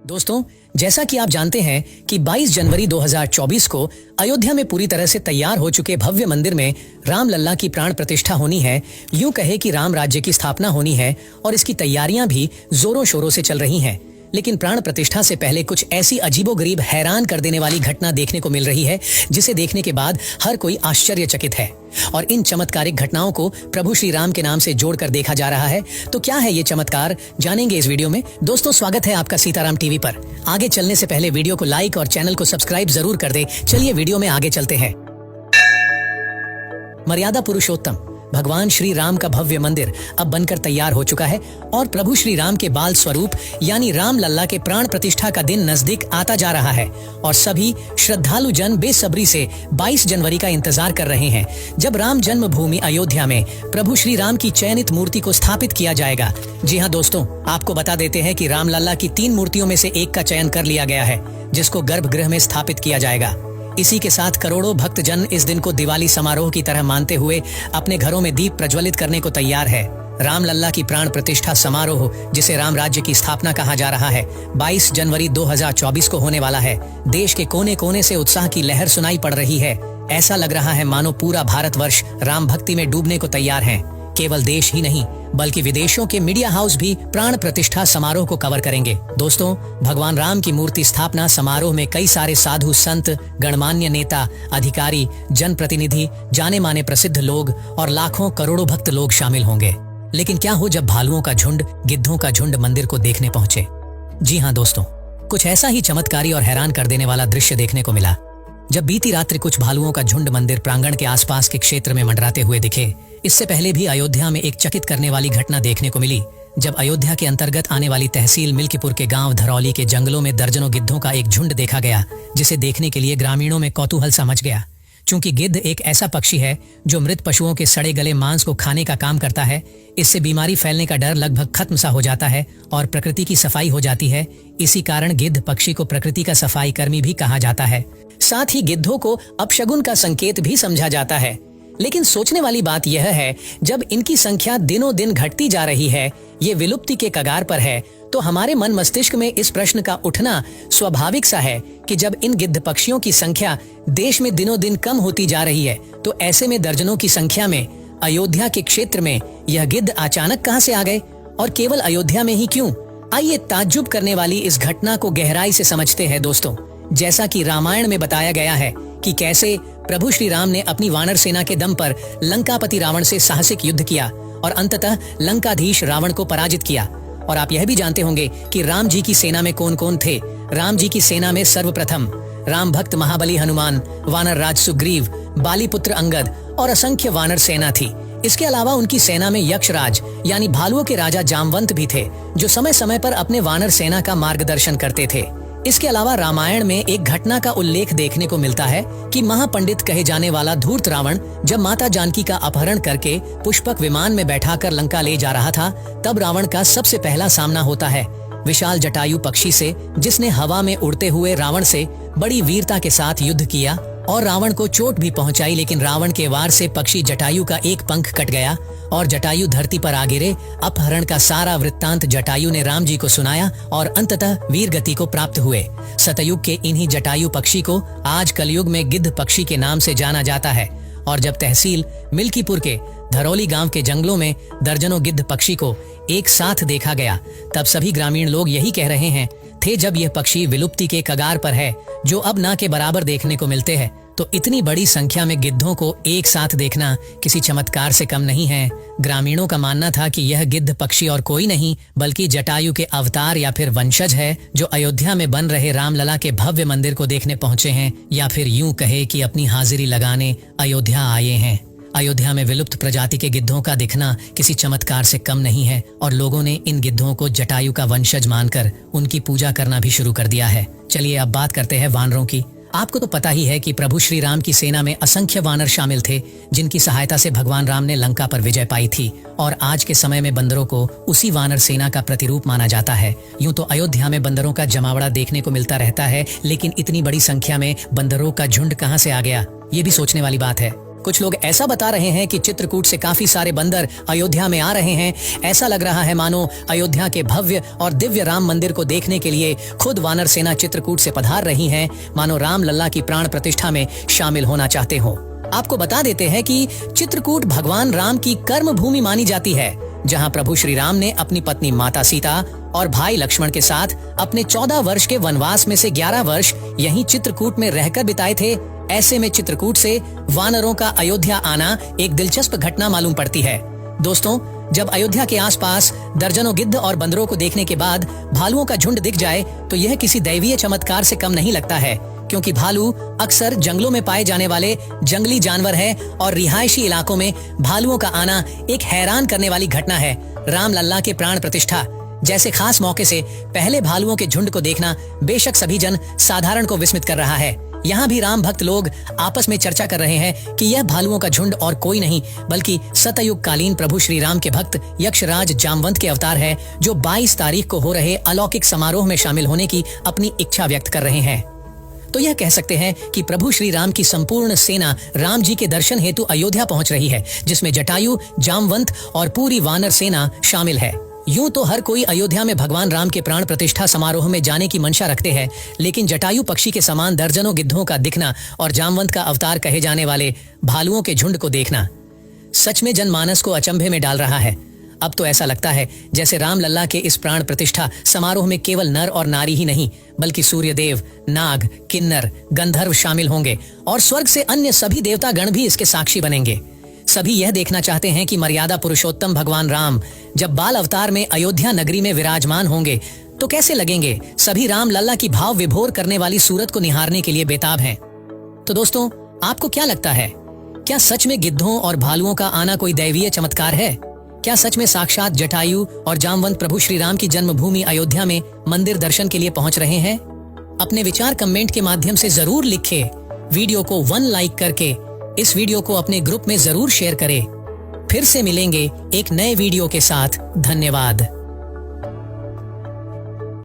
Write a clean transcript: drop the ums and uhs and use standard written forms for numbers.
दोस्तों, जैसा कि आप जानते हैं कि 22 जनवरी 2024 को अयोध्या में पूरी तरह से तैयार हो चुके भव्य मंदिर में राम लल्ला की प्राण प्रतिष्ठा होनी है। यूं कहे कि राम राज्य की स्थापना होनी है और इसकी तैयारियां भी जोरों शोरों से चल रही हैं। लेकिन प्राण प्रतिष्ठा से पहले कुछ ऐसी अजीबोगरीब हैरान कर देने वाली घटना देखने को मिल रही है जिसे देखने के बाद हर कोई आश्चर्यचकित है। और इन चमत्कारिक घटनाओं को प्रभु श्री राम के नाम से जोड़कर देखा जा रहा है। तो क्या है ये चमत्कार, जानेंगे इस वीडियो में। दोस्तों, स्वागत है आपका सीताराम टीवी पर। आगे चलने से पहले वीडियो को लाइक और चैनल को सब्सक्राइब जरूर कर दे। चलिए वीडियो में आगे चलते हैं। मर्यादा पुरुषोत्तम भगवान श्री राम का भव्य मंदिर अब बनकर तैयार हो चुका है और प्रभु श्री राम के बाल स्वरूप यानी राम लल्ला के प्राण प्रतिष्ठा का दिन नजदीक आता जा रहा है और सभी श्रद्धालु जन बेसब्री से 22 जनवरी का इंतजार कर रहे हैं, जब राम जन्मभूमि अयोध्या में प्रभु श्री राम की चयनित मूर्ति को स्थापित किया जाएगा। जी हाँ दोस्तों, आपको बता देते हैं कि राम लल्ला की 3 मूर्तियों में से एक का चयन कर लिया गया है, जिसको गर्भगृह में स्थापित किया जाएगा। इसी के साथ करोड़ों भक्तजन इस दिन को दिवाली समारोह की तरह मानते हुए अपने घरों में दीप प्रज्वलित करने को तैयार है। राम लल्ला की प्राण प्रतिष्ठा समारोह, जिसे राम राज्य की स्थापना कहा जा रहा है, 22 जनवरी 2024 को होने वाला है। देश के कोने कोने से उत्साह की लहर सुनाई पड़ रही है। ऐसा लग रहा है मानो पूरा भारतवर्ष राम भक्ति में डूबने को तैयार है। केवल देश ही नहीं बल्कि विदेशों के मीडिया हाउस भी प्राण प्रतिष्ठा समारोह को कवर करेंगे। दोस्तों, भगवान राम की मूर्ति स्थापना समारोह में कई सारे साधु संत, गणमान्य नेता, अधिकारी, जनप्रतिनिधि, जाने माने प्रसिद्ध लोग और लाखों करोड़ों भक्त लोग शामिल होंगे। लेकिन क्या हो जब भालुओं का झुंड, गिद्धों का झुंड मंदिर को देखने पहुंचे। जी हाँ दोस्तों, कुछ ऐसा ही चमत्कारी और हैरान कर देने वाला दृश्य देखने को मिला जब बीती रात्रि कुछ भालुओं का झुंड मंदिर प्रांगण के आसपास के क्षेत्र में मंडराते हुए दिखे। इससे पहले भी अयोध्या में एक चकित करने वाली घटना देखने को मिली, जब अयोध्या के अंतर्गत आने वाली तहसील मिल्कीपुर के गांव धरौली के जंगलों में दर्जनों गिद्धों का एक झुंड देखा गया, जिसे देखने के लिए ग्रामीणों में कौतूहल सा मच गया। चूंकि गिद्ध एक ऐसा पक्षी है जो मृत पशुओं के सड़े गले मांस को खाने का काम करता है, इससे बीमारी फैलने का डर लगभग खत्म सा हो जाता है और प्रकृति की सफाई हो जाती है। इसी कारण गिद्ध पक्षी को प्रकृति का सफाई कर्मी भी कहा जाता है। साथ ही गिद्धों को अपशगुन का संकेत भी समझा जाता है। लेकिन सोचने वाली बात यह है, जब इनकी संख्या दिनों दिन घटती जा रही है, ये विलुप्ति के कगार पर है, तो हमारे मन मस्तिष्क में इस प्रश्न का उठना स्वाभाविक सा है कि जब इन गिद्ध पक्षियों की संख्या देश में दिनों दिन कम होती जा रही है, तो ऐसे में दर्जनों की संख्या में अयोध्या के क्षेत्र में यह गिद्ध अचानक कहां से आ गए और केवल अयोध्या में ही क्यों? आइए ताज्जुब करने वाली इस घटना को गहराई से समझते हैं। दोस्तों, जैसा कि रामायण में बताया गया है कि कैसे प्रभु श्री राम ने अपनी वानर सेना के दम पर लंकापति रावण से साहसिक युद्ध किया और अंततः लंकाधीश रावण को पराजित किया। और आप यह भी जानते होंगे कि राम जी की सेना में कौन कौन थे। राम जी की सेना में सर्वप्रथम राम भक्त महाबली हनुमान, वानर राज सुग्रीव, बाली पुत्र अंगद और असंख्य वानर सेना थी। इसके अलावा उनकी सेना में यक्षराज यानी भालुओं के राजा जामवंत भी थे, जो समय समय पर अपने वानर सेना का मार्गदर्शन करते थे। इसके अलावा रामायण में एक घटना का उल्लेख देखने को मिलता है कि महापंडित कहे जाने वाला धूर्त रावण जब माता जानकी का अपहरण करके पुष्पक विमान में बैठाकर लंका ले जा रहा था, तब रावण का सबसे पहला सामना होता है विशाल जटायु पक्षी से, जिसने हवा में उड़ते हुए रावण से बड़ी वीरता के साथ युद्ध किया और रावण को चोट भी पहुंचाई। लेकिन रावण के वार से पक्षी जटायु का एक पंख कट गया और जटायु धरती पर आ गिरे। अपहरण का सारा वृत्तांत जटायु ने राम जी को सुनाया और अंततः वीर गति को प्राप्त हुए। सतयुग के इन्हीं जटायु पक्षी को आज कलयुग में गिद्ध पक्षी के नाम से जाना जाता है। और जब तहसील मिल्कीपुर के धरौली गांव के जंगलों में दर्जनों गिद्ध पक्षी को एक साथ देखा गया, तब सभी ग्रामीण लोग यही कह रहे हैं थे जब यह पक्षी विलुप्ति के कगार पर है, जो अब ना के बराबर देखने को मिलते हैं, तो इतनी बड़ी संख्या में गिद्धों को एक साथ देखना किसी चमत्कार से कम नहीं है। ग्रामीणों का मानना था कि यह गिद्ध पक्षी और कोई नहीं बल्कि जटायु के अवतार या फिर वंशज है, जो अयोध्या में बन रहे रामलला के भव्य मंदिर को देखने पहुंचे हैं, या फिर यूं कहे कि अपनी हाजिरी लगाने अयोध्या आए हैं। अयोध्या में विलुप्त प्रजाति के गिद्धों का दिखना किसी चमत्कार से कम नहीं है और लोगों ने इन गिद्धों को जटायु का वंशज मानकर उनकी पूजा करना भी शुरू कर दिया है। चलिए अब बात करते हैं वानरों की। आपको तो पता ही है कि प्रभु श्री राम की सेना में असंख्य वानर शामिल थे, जिनकी सहायता से भगवान राम ने लंका पर विजय पाई थी। और आज के समय में बंदरों को उसी वानर सेना का प्रतिरूप माना जाता है। यूं तो अयोध्या में बंदरों का जमावड़ा देखने को मिलता रहता है, लेकिन इतनी बड़ी संख्या में बंदरों का झुंड कहां से आ गया, ये भी सोचने वाली बात है। कुछ लोग ऐसा बता रहे हैं कि चित्रकूट से काफी सारे बंदर अयोध्या में आ रहे हैं। ऐसा लग रहा है मानो अयोध्या के भव्य और दिव्य राम मंदिर को देखने के लिए खुद वानर सेना चित्रकूट से पधार रही हैं, मानो राम लल्ला की प्राण प्रतिष्ठा में शामिल होना चाहते हो। आपको बता देते हैं कि चित्रकूट भगवान राम की कर्म भूमि मानी जाती है, जहां प्रभु श्री राम ने अपनी पत्नी माता सीता और भाई लक्ष्मण के साथ अपने 14 वर्ष के वनवास में से 11 वर्ष यहीं चित्रकूट में रहकर बिताए थे। ऐसे में चित्रकूट से वानरों का अयोध्या आना एक दिलचस्प घटना मालूम पड़ती है। दोस्तों, जब अयोध्या के आसपास दर्जनों गिद्ध और बंदरों को देखने के बाद भालुओं का झुंड दिख जाए तो यह किसी दैवीय चमत्कार से कम नहीं लगता है, क्योंकि भालू अक्सर जंगलों में पाए जाने वाले जंगली जानवर है और रिहायशी इलाकों में भालुओं का आना एक हैरान करने वाली घटना है। राम लल्ला के प्राण प्रतिष्ठा जैसे खास मौके से पहले भालुओं के झुंड को देखना बेशक सभी जन साधारण को विस्मित कर रहा है। यहाँ भी राम भक्त लोग आपस में चर्चा कर रहे हैं कि यह भालुओं का झुंड और कोई नहीं बल्कि सतयुग कालीन प्रभु श्री राम के भक्त यक्षराज जामवंत के अवतार है, जो 22 तारीख को हो रहे अलौकिक समारोह में शामिल होने की अपनी इच्छा व्यक्त कर रहे हैं। तो यह कह सकते हैं कि प्रभु श्री राम की संपूर्ण सेना राम जी के दर्शन हेतु अयोध्या पहुंच रही है, जिसमें जटायु, जामवंत और पूरी वानर सेना शामिल है। यूं तो हर कोई अयोध्या में भगवान राम के प्राण प्रतिष्ठा समारोह में जाने की मंशा रखते हैं, लेकिन जटायु पक्षी के समान दर्जनों गिद्धों का दिखना और जामवंत का अवतार कहे जाने वाले भालुओं के झुंड को देखना सच में जनमानस को अचंभे में डाल रहा है। अब तो ऐसा लगता है जैसे राम लल्ला के इस प्राण प्रतिष्ठा समारोह में केवल नर और नारी ही नहीं बल्कि सूर्यदेव, नाग, किन्नर, गंधर्व शामिल होंगे और स्वर्ग से अन्य सभी देवता गण भी इसके साक्षी बनेंगे। सभी यह देखना चाहते हैं कि मर्यादा पुरुषोत्तम भगवान राम जब बाल अवतार में अयोध्या नगरी में विराजमान होंगे तो कैसे लगेंगे। सभी राम लल्ला की भाव विभोर करने वाली सूरत को निहारने के लिए बेताब हैं। तो दोस्तों, आपको क्या लगता है, क्या सच में गिद्धों और भालुओं का आना कोई दैवीय चमत्कार है? क्या सच में साक्षात जटायु और जामवंत प्रभु श्री राम की जन्मभूमि अयोध्या में मंदिर दर्शन के लिए पहुंच रहे हैं? अपने विचार कमेंट के माध्यम से जरूर लिखें। वीडियो को 1 लाइक करके इस वीडियो को अपने ग्रुप में जरूर शेयर करें। फिर से मिलेंगे एक नए वीडियो के साथ। धन्यवाद।